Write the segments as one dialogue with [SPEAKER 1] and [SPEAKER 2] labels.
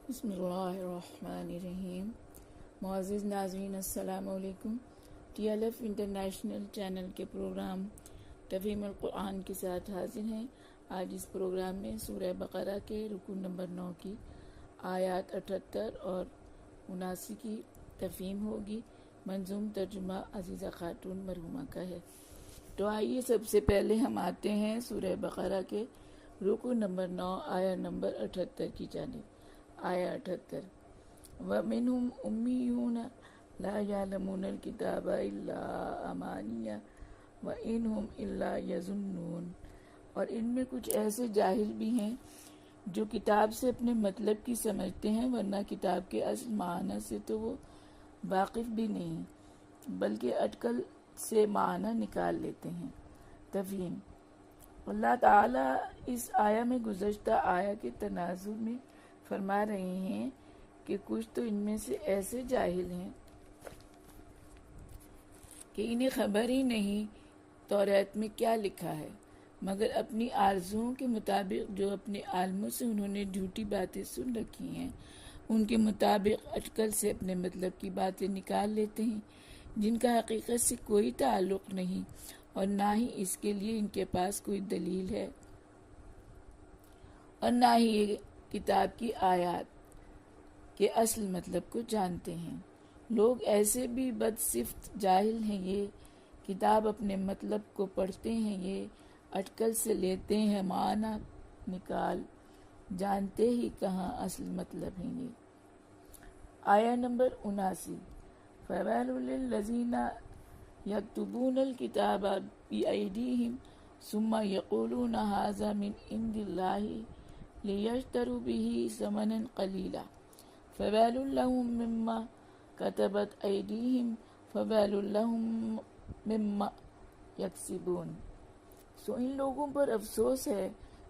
[SPEAKER 1] بسم اللہ الرحمن الرحیم۔ معزز ناظرین السلام علیکم۔ T L F international channel کے پروگرام تفہیم القرآن کے ساتھ حاضر ہیں۔ آج اس پروگرام میں سورہ بقرہ کے رکوع نمبر 9 کی آیات 78 اور 79 کی تفہیم ہوگی۔ منظوم ترجمہ عزیزہ خاتون مرحومہ کا ہے۔ تو آئیے سب سے پہلے ہم آتے ہیں سورہ بقرہ کے رکوع نمبر 9 آیا نمبر 78 کی جانب۔ آیا 78 وَمِنْهُمْ أُمِّيُّونَ لَا يَعْلَمُونَ الْكِتَابَ إِلَّا أَمَانِيَّ وَإِنْ هُمْ إِلَّا يَظُنُّونَ، اور ان میں کچھ ایسے جاہل بھی ہیں جو کتاب سے اپنے مطلب کی سمجھتے ہیں، ورنہ کتاب کے اصل معنی سے تو وہ واقف بھی نہیں، بلکہ اٹکل سے معنی نکال لیتے ہیں۔ تفہیم: اللہ تعالیٰ اس آیہ میں گزشتہ آیہ کے تناظر میں فرما رہے ہیں کہ کچھ تو ان میں سے ایسے جاہل ہیں کہ انہیں خبر ہی نہیں توریت میں کیا لکھا ہے، مگر اپنی آرزوؤں کے مطابق جو اپنے عالموں سے انہوں نے جھوٹی باتیں سن رکھی ہیں ان کے مطابق اٹکل سے اپنے مطلب کی باتیں نکال لیتے ہیں، جن کا حقیقت سے کوئی تعلق نہیں اور نہ ہی اس کے لیے ان کے پاس کوئی دلیل ہے، اور نہ ہی یہ کتاب کی آیات کے اصل مطلب کو جانتے ہیں۔ لوگ ایسے بھی بدصفت جاہل ہیں، یہ کتاب اپنے مطلب کو پڑھتے ہیں، یہ اٹکل سے لیتے ہیں معنی نکال، جانتے ہی کہاں اصل مطلب ہیں یہ۔ آیا نمبر 79 فَوَيْلٌ لِّلَّذِينَ يَكْتُبُونَ الْكِتَابَ بِأَيْدِيهِمْ ثُمَّ يَقُولُونَ هَٰذَا مِنْ عِندِ اللَّهِ لِيَشْتَرُوا بِهِ ثَمَنًا قَلِيلًا فَوَيْلٌ لَّهُم مِّمَّا كَتَبَتْ أَيْدِيهِمْ فَوَيْلٌ لَّهُم مِّمَّا يَكْسِبُونَ۔ سو ان لوگوں پر افسوس ہے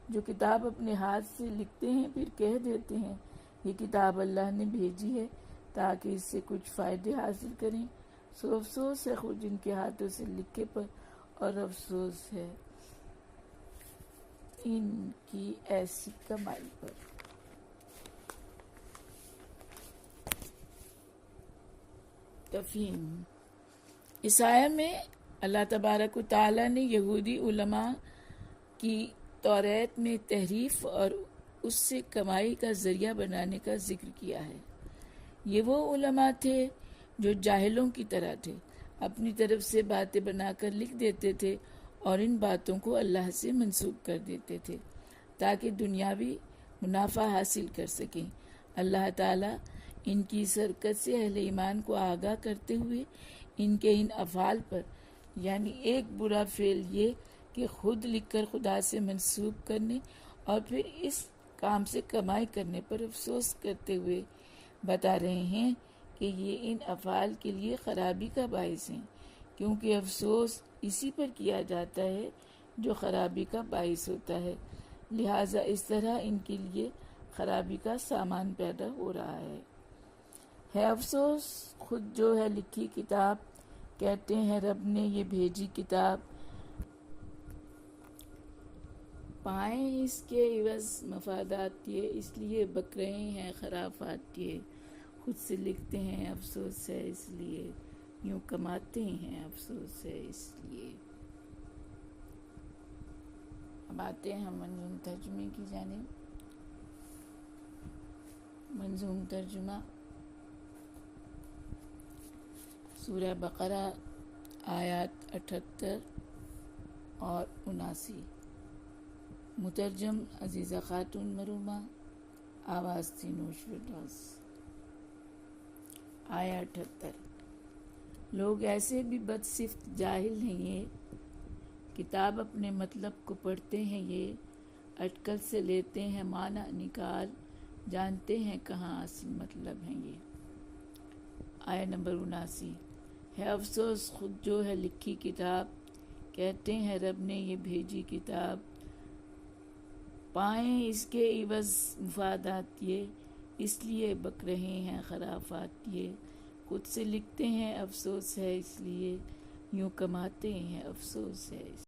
[SPEAKER 1] جو کتاب اپنے ہاتھ سے لکھتے ہیں پھر کہہ دیتے ہیں یہ کتاب اللہ نے بھیجی ہے تاکہ اس سے کچھ فائدے حاصل کریں، سو افسوس ہے خود ان کے ہاتھوں سے لکھے پر، اور افسوس ہے ان کی ایسی کمائی پر۔ تفہیم: اس آیہ میں اللہ تبارک و تعالیٰ نے یہودی علماء کی توریت میں تحریف اور اس سے کمائی کا ذریعہ بنانے کا ذکر کیا ہے۔ یہ وہ علماء تھے جو جاہلوں کی طرح تھے، اپنی طرف سے باتیں بنا کر لکھ دیتے تھے اور ان باتوں کو اللہ سے منسوب کر دیتے تھے تاکہ دنیاوی منافع حاصل کر سکیں۔ اللہ تعالیٰ ان کی اس حرکت سے اہل ایمان کو آگاہ کرتے ہوئے ان کے ان افعال پر، یعنی ایک برا فعل یہ کہ خود لکھ کر خدا سے منسوب کرنے اور پھر اس کام سے کمائی کرنے پر افسوس کرتے ہوئے بتا رہے ہیں کہ یہ ان افعال کے لیے خرابی کا باعث ہیں، کیونکہ افسوس اسی پر کیا جاتا ہے جو خرابی کا باعث ہوتا ہے، لہٰذا اس طرح ان کے لیے خرابی کا سامان پیدا ہو رہا ہے افسوس خود جو ہے لکھی کتاب، کہتے ہیں رب نے یہ بھیجی کتاب، پائیں اس کے عوض مفادات یہ، اس لیے بک رہے ہیں خرافات یہ، خود سے لکھتے ہیں افسوس ہے اس لیے، یوں کماتے ہیں افسوس ہے اس لیے۔ اب آتے ہیں ہم منظوم ترجمے کی جانب۔ منظوم ترجمہ: سورہ بقرہ آیات 78 اور 79۔ مترجم عزیزہ خاتون مرحومہ، آواز نوش فردوس۔ آیا 78 لوگ ایسے بھی بدصفت جاہل ہیں، یہ کتاب اپنے مطلب کو پڑھتے ہیں، یہ اٹکل سے لیتے ہیں معنی نکال، جانتے ہیں کہاں اصل مطلب ہیں یہ۔ آیا نمبر 79 ہے افسوس خود جو ہے لکھی کتاب، کہتے ہیں رب نے یہ بھیجی کتاب، پائیں اس کے عوض مفادات یہ، اس لیے بک رہے ہیں خرافات یہ، خود سے لکھتے ہیں افسوس ہے اس لیے، یوں کماتے ہیں افسوس ہے اس